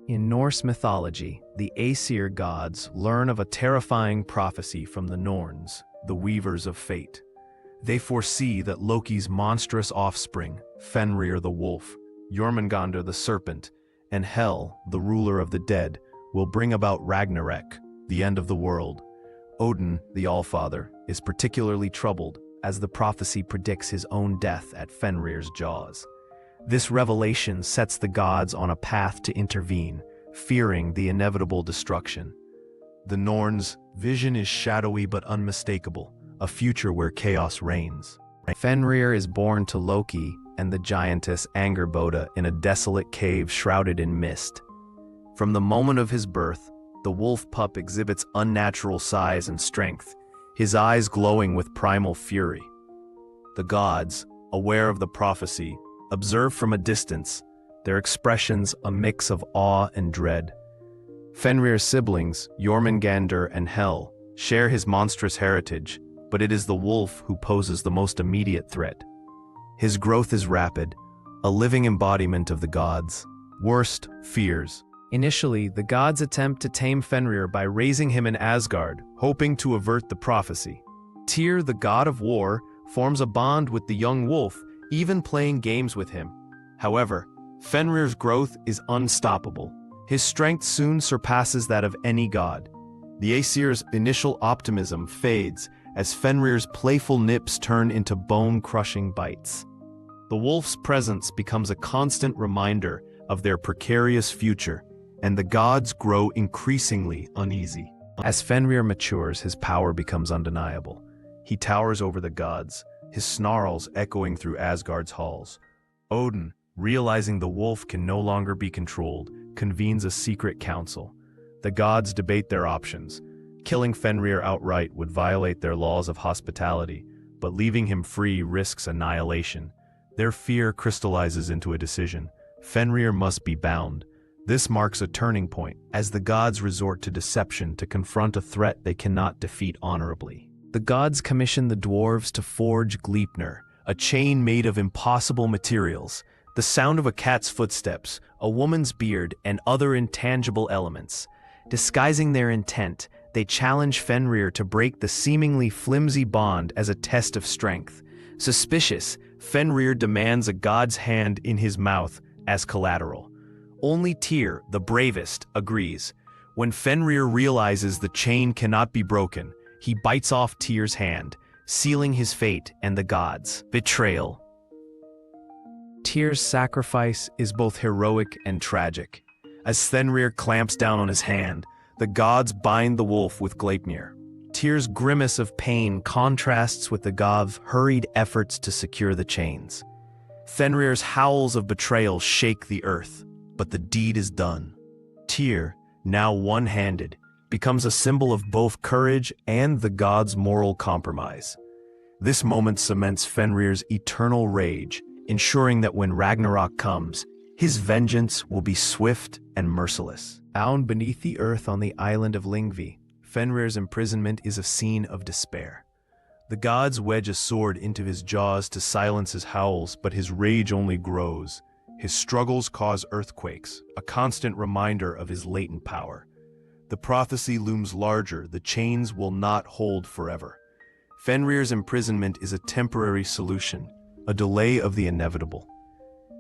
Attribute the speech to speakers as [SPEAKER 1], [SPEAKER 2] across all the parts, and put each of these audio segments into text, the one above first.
[SPEAKER 1] In Norse mythology, the Aesir gods learn of a terrifying prophecy from the Norns, the weavers of fate. They foresee that Loki's monstrous offspring, Fenrir the wolf, Jormungandr the serpent, and Hel, the ruler of the dead, will bring about Ragnarök, the end of the world. Odin, the Allfather, is particularly troubled as the prophecy predicts his own death at Fenrir's jaws. This revelation sets the gods on a path to intervene, fearing the inevitable destruction. The Norns' vision is shadowy but unmistakable, a future where chaos reigns. Fenrir is born to Loki and the giantess Angerboda in a desolate cave shrouded in mist. From the moment of his birth, the wolf pup exhibits unnatural size and strength, his eyes glowing with primal fury. The gods, aware of the prophecy, observe from a distance, their expressions a mix of awe and dread. Fenrir's siblings, Jormungandr and Hel, share his monstrous heritage, but it is the wolf who poses the most immediate threat. His growth is rapid, a living embodiment of the gods' worst fears. Initially, the gods attempt to tame Fenrir by raising him in Asgard, hoping to avert the prophecy. Tyr, the god of war, forms a bond with the young wolf, even playing games with him. However, Fenrir's growth is unstoppable. His strength soon surpasses that of any god. The Aesir's initial optimism fades as Fenrir's playful nips turn into bone-crushing bites. The wolf's presence becomes a constant reminder of their precarious future, and the gods grow increasingly uneasy. As Fenrir matures, his power becomes undeniable. He towers over the gods, his snarls echoing through Asgard's halls. Odin, realizing the wolf can no longer be controlled, convenes a secret council. The gods debate their options. Killing Fenrir outright would violate their laws of hospitality, but leaving him free risks annihilation. Their fear crystallizes into a decision. Fenrir must be bound. This marks a turning point, as the gods resort to deception to confront a threat they cannot defeat honorably. The gods commission the dwarves to forge Gleipnir, a chain made of impossible materials. The sound of a cat's footsteps, a woman's beard, and other intangible elements. Disguising their intent, they challenge Fenrir to break the seemingly flimsy bond as a test of strength. Suspicious, Fenrir demands a god's hand in his mouth as collateral. Only Tyr, the bravest, agrees. When Fenrir realizes the chain cannot be broken, he bites off Tyr's hand, sealing his fate and the gods' betrayal. Tyr's sacrifice is both heroic and tragic. As Fenrir clamps down on his hand, the gods bind the wolf with Gleipnir. Tyr's grimace of pain contrasts with the gods' hurried efforts to secure the chains. Fenrir's howls of betrayal shake the earth, but the deed is done. Tyr, now one-handed, becomes a symbol of both courage and the gods' moral compromise. This moment cements Fenrir's eternal rage, ensuring that when Ragnarök comes, his vengeance will be swift and merciless. Bound beneath the earth on the island of Lyngvi, Fenrir's imprisonment is a scene of despair. The gods wedge a sword into his jaws to silence his howls, but his rage only grows. His struggles cause earthquakes, a constant reminder of his latent power. The prophecy looms larger, the chains will not hold forever. Fenrir's imprisonment is a temporary solution, a delay of the inevitable.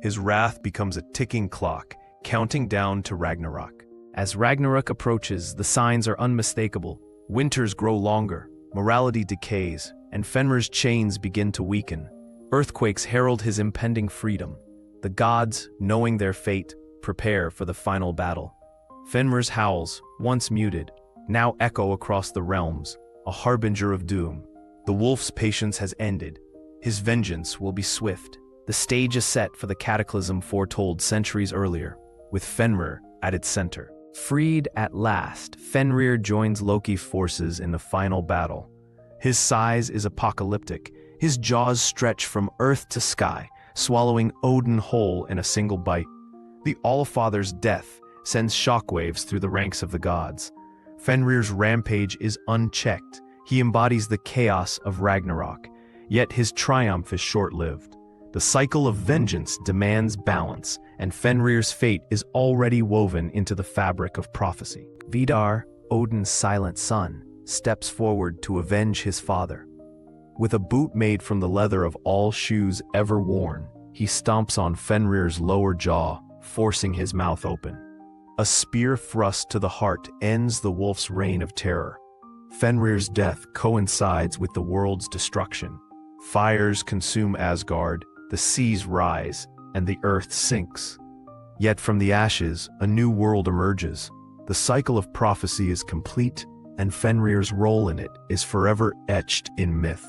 [SPEAKER 1] His wrath becomes a ticking clock, counting down to Ragnarök. As Ragnarök approaches, the signs are unmistakable. Winters grow longer, morality decays, and Fenrir's chains begin to weaken. Earthquakes herald his impending freedom. The gods, knowing their fate, prepare for the final battle. Fenrir's howls, once muted, now echo across the realms, a harbinger of doom. The wolf's patience has ended. His vengeance will be swift. The stage is set for the cataclysm foretold centuries earlier, with Fenrir at its center. Freed at last, Fenrir joins Loki's forces in the final battle. His size is apocalyptic. His jaws stretch from earth to sky, swallowing Odin whole in a single bite. The Allfather's death sends shockwaves through the ranks of the gods. Fenrir's rampage is unchecked. He embodies the chaos of Ragnarök, yet his triumph is short-lived. The cycle of vengeance demands balance, and Fenrir's fate is already woven into the fabric of prophecy. Vidar, Odin's silent son, steps forward to avenge his father. With a boot made from the leather of all shoes ever worn, he stomps on Fenrir's lower jaw, forcing his mouth open. A spear thrust to the heart ends the wolf's reign of terror. Fenrir's death coincides with the world's destruction. Fires consume Asgard, the seas rise, and the earth sinks. Yet from the ashes, a new world emerges. The cycle of prophecy is complete, and Fenrir's role in it is forever etched in myth.